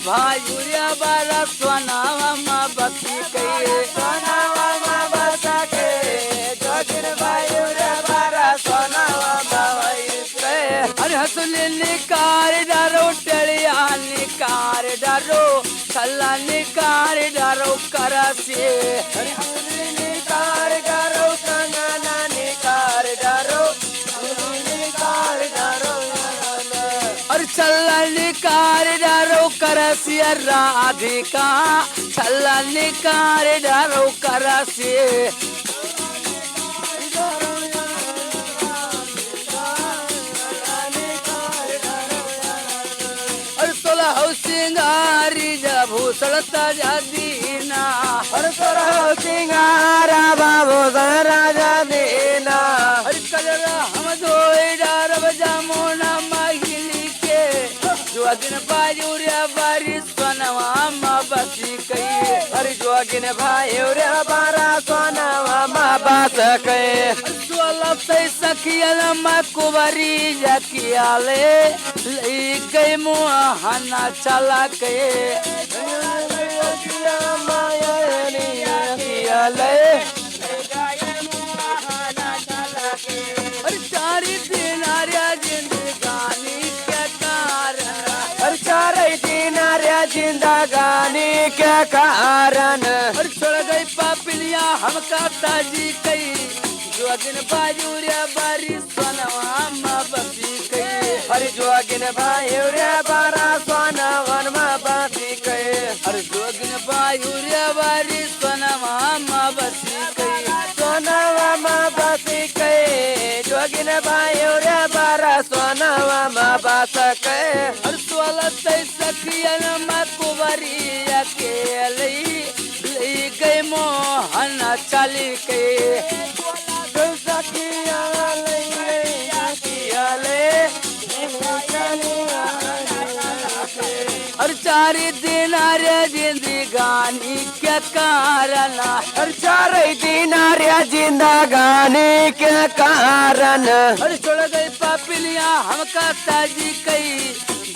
भायुरिया बारा सोनावा माँ बसी कहिए सोनावा माँ बसा के जोगिन भायुरिया बारा सोनावा माँ बसी अरे हंसले निकार डारो टलिया निकार डारो छल्ला निकार डारो करसे अरे हमने निकार डारो कंगना निकार डारो निकार डारो और छल्ला निकार डारो करसिया राधिका छल्ला निकार डारो करसे सिंगारी भूषणता दीना हर सोरह सिंगारा बाबू राजा दीना हर कलर हम धोए डारब जामुना महिली के जोगिन बाजुरिया बारी सोनवा माँ बसी कहिए हर जोगिन भायुरिया बारा सोनवा माँ बस कहे सोलह से सखियल माँ कुंवरी जकियाले गई मुहाना चला के चारी दिन आर्या जिंदगानी के कारण हर चार दिन आर्या जिंदगानी के कारण और छोड़ गई पापिलिया हमका ताजी कई जोगिन बाजुरिया बारी सोनवा माँ बसी कई हर जोगिन भायुरिया बारा सोनवन माँ बसी कहे हर जोगिन बाजुरिया बारी सोनवा माँ बसी कई सोनवा माँ बसी कहे जोगिन भायुरिया बारा सोनवा माँ बस कहे हर सोलह से सखियन माँ कुंवरी अकेले गई मोहन चली के हर चारी दिन आर्या जिंदगानी के कारण हर चार दिन आर्या जिंदगानी के कारण हर छोड़ गई पापिलिया हमका ताजी कई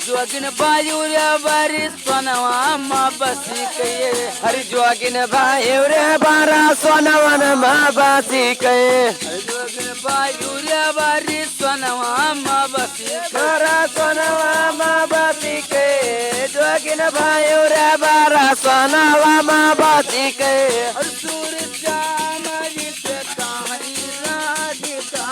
जोगिन बाजुरिया बारी सोनवा माँ बसी कहिए हर जोगिन भायुरिया बारा सोनवन माँ बसी कहे जोगिन बाजुरिया बारी सोनवा माँ बसी बारा सोनवा माँ बसी कहे जोगिन भायुरिया बारा सोनवा माँ बसी कहे हर सूर्य श्याम जी से कहानी राधिका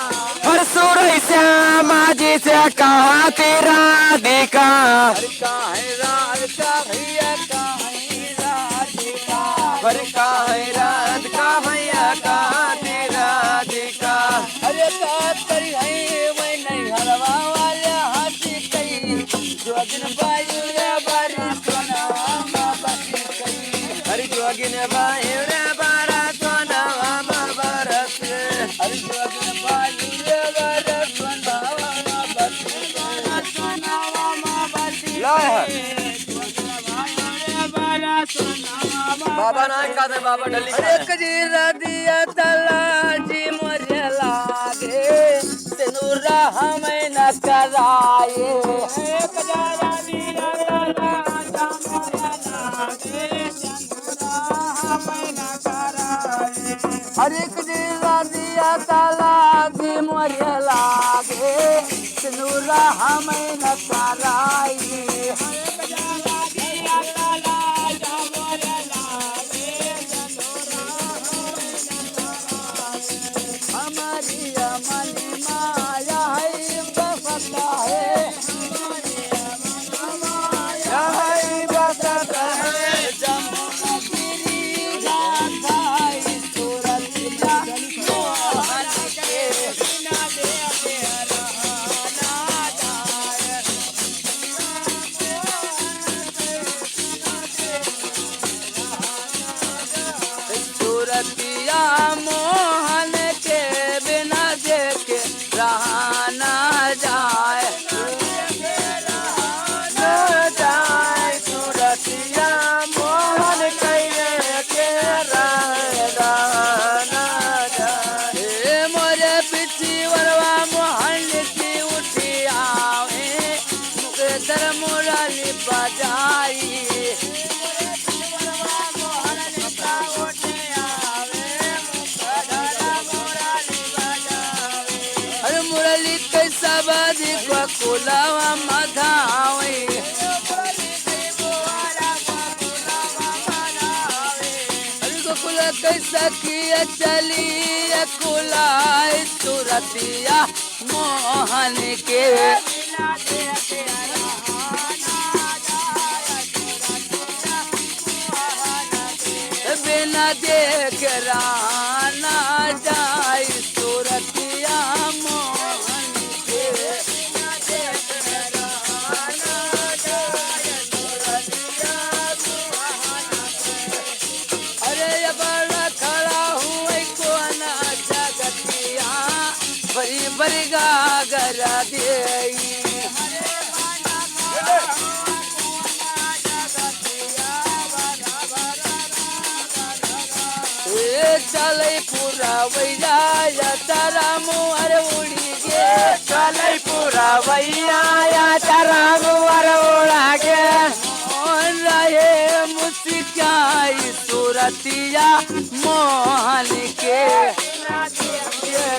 हर सूर्य श्यामा जी से कहा तेरा दिका हर काहे राधिका भैया काहे राधिका हर काहे रात का भैया कहा तेरा दिका अरे बात करी है वही नहीं हरवा वाले हाथी कई जोगिन बाजुरिया बारी सोनवा माँ बसी कई हर जोगिन भायुरिया बारा सोनवा माँ बरस हर जोगिन बाजुरिया बारी सोनवा माँ बसी सोनवा माँ बसी बाबा ना कहते बाबा डली अरे कजीरा दिया तला जी मुझे लागे सिनुरा हमें न कराए कजीरा दिया तला हरे कजीरा दिया तला जी मुझे लागे सिनुरा हमें न कराए हमारी अमली माया है बसता है बसत है जमुना गिरी गाथा इस सूरतिया मोहन के बिना दे रहना जाए सूरतिया मोहन के बिना देखे रहा ना जाए सूरतिया मोहन कैले के रहना जाए हे मोरे पिछी वरवा मोहन की उठी आवे मुके दर मुरली बजाई मुरली कैसा बाजी कुलावा मधावे गोकुल कैसा किया चली कुलाए सूरतिया मोहन के बिना देख राना जाए सूरतिया मोहन के अरे बड़ा खड़ा हुए कौन जगतिया बड़ी बड़ी गागर दे चले पूरा वैया तारा मुहर उड़ी गे चले पूरा भैया तारा मुहर उड़ा गे रहे मुस्काई सूरतिया मोहन के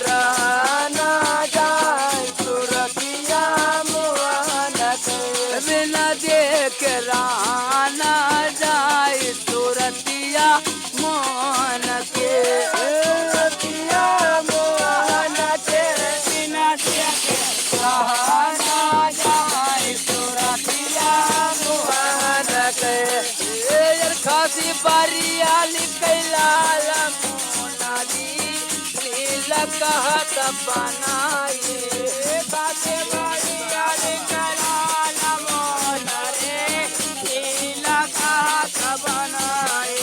राना जाए सूरतिया मोहन के बिना देख राना जाए सूरतिया मोहन के सूरतिया मोहन के बिना देख राना जाए सूरतिया मोहन के खासी बारिया कैलाल मोनाली नीला कहत बनाई खासी बारिया कैलाल मोनाली नीला कहत बनाई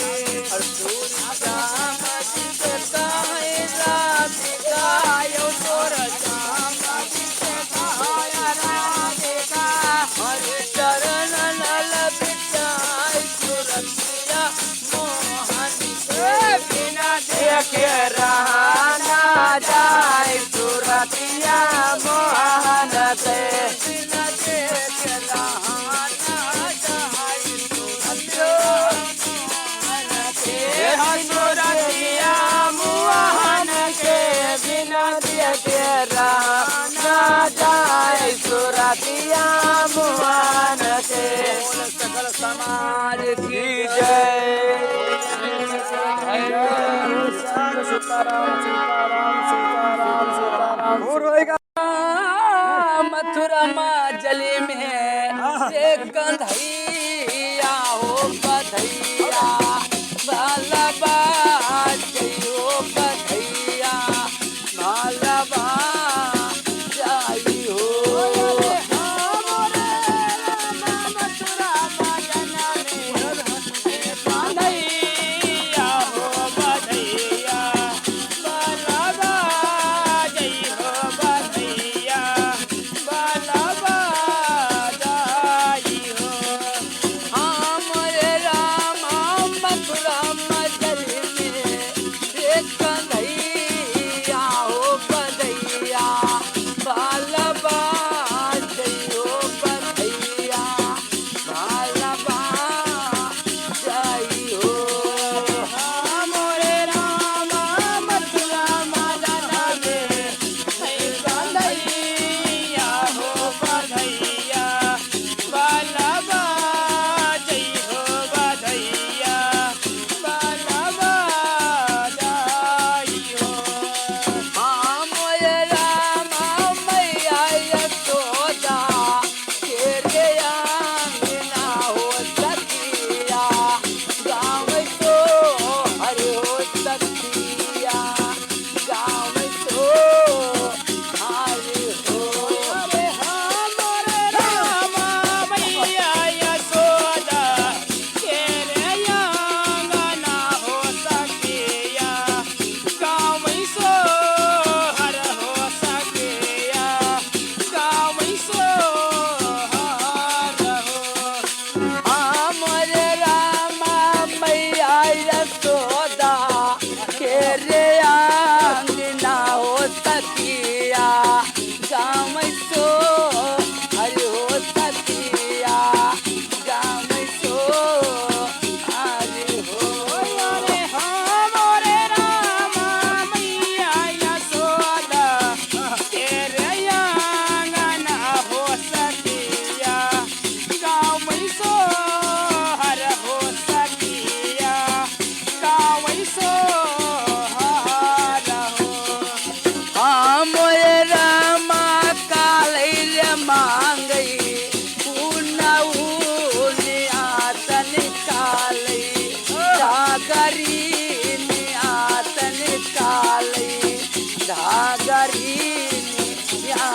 रहना जाए सूरतिया मोहन से बिना देख रहना जाए सूरतिया मोहन के बिना देख रहना जाए सूरतिया मोहन के सकल समाज की जय मथुरा जली में एक कंधैया हो बधैया भाला बाजो बधैया भाला बाई हो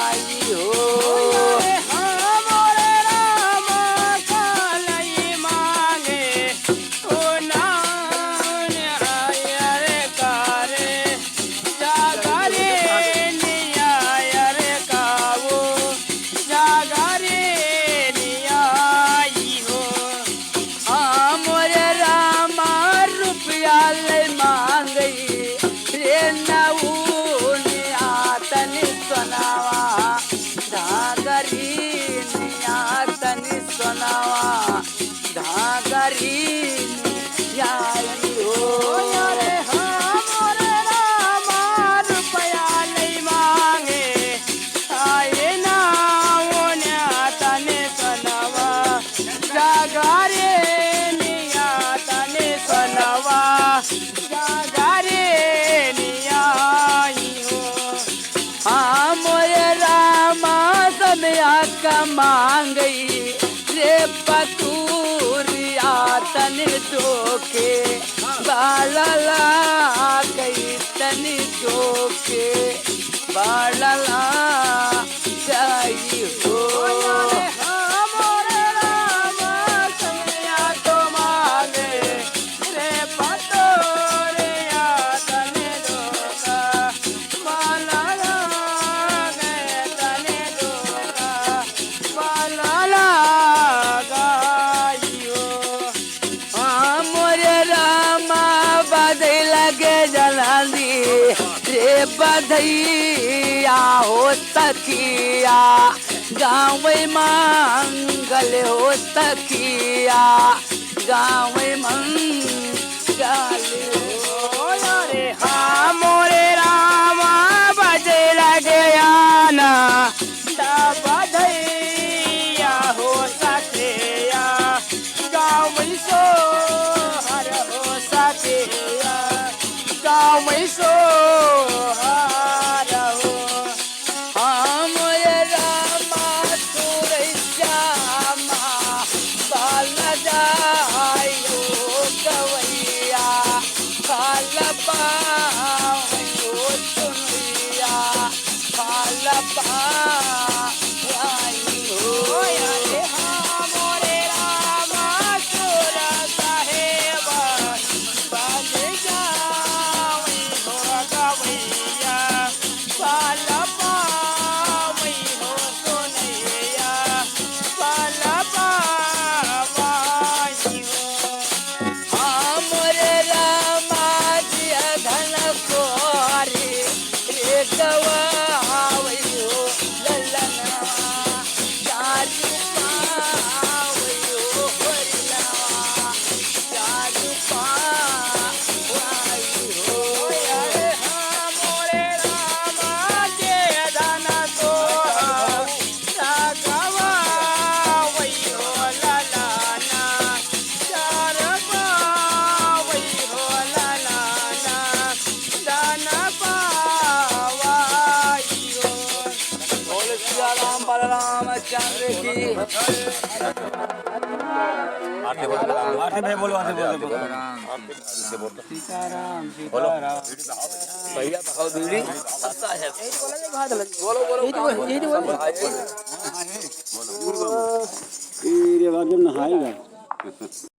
आई हो हमरे राम कालई मांगे ओ नाम आयर करे जागरे नियायर कावो जागरे नियाई हो मोरे रामा रुपया ले मांगई रे नऊने आतन सुनावा धागरी आतन सुनावा धागरी आई हो यारे हमरे राम रुपया नहीं मांगे आए ना ओने तने सनवा जागरे निया तने सनवा जागरे निया हो मोरे रामा समया का मांगई रे पतूरिया तन धोखे बालला गई तन धोखे बालला गई हो हमरे राम सैया तो मांगे रे पतोरिया तने धोखा बालला गए तने धोखा बालला गाइयो मोरे रामा बधई लगे जलाली रे बधैया हो तकिया गाँव मंगल हो तकिया गाँव मंगल हो रे मोरे रामा बजे लगे आना बधैया हो सकेया गाँव में सो हर हो सकेया गाँव में सो हर हो मोरे रामा तोरे श्यामा बाल जायो गवैया काल पाओ सुनिया काल पाई हो रे मोरे रामा चोरा साहेब बाज जावई हो गवैया पाल पावई हो सुनैया पाल पावाई हो मोरे रामा जिया धन कोरी रे गवाई हो ललना चारू पावई हो हरिला चारू पावई हो रे मोरे रामा जे धन सो राघवा वै हो ललाना चार पावै हो ललाना दान पावाई हो बोल सिया राम बलराम चंद्र की आरती भाई बोलो आरती बोलो भैया भाव बीड़ी सस्ता है बोलो बोलो ये वाक्य नहाएगा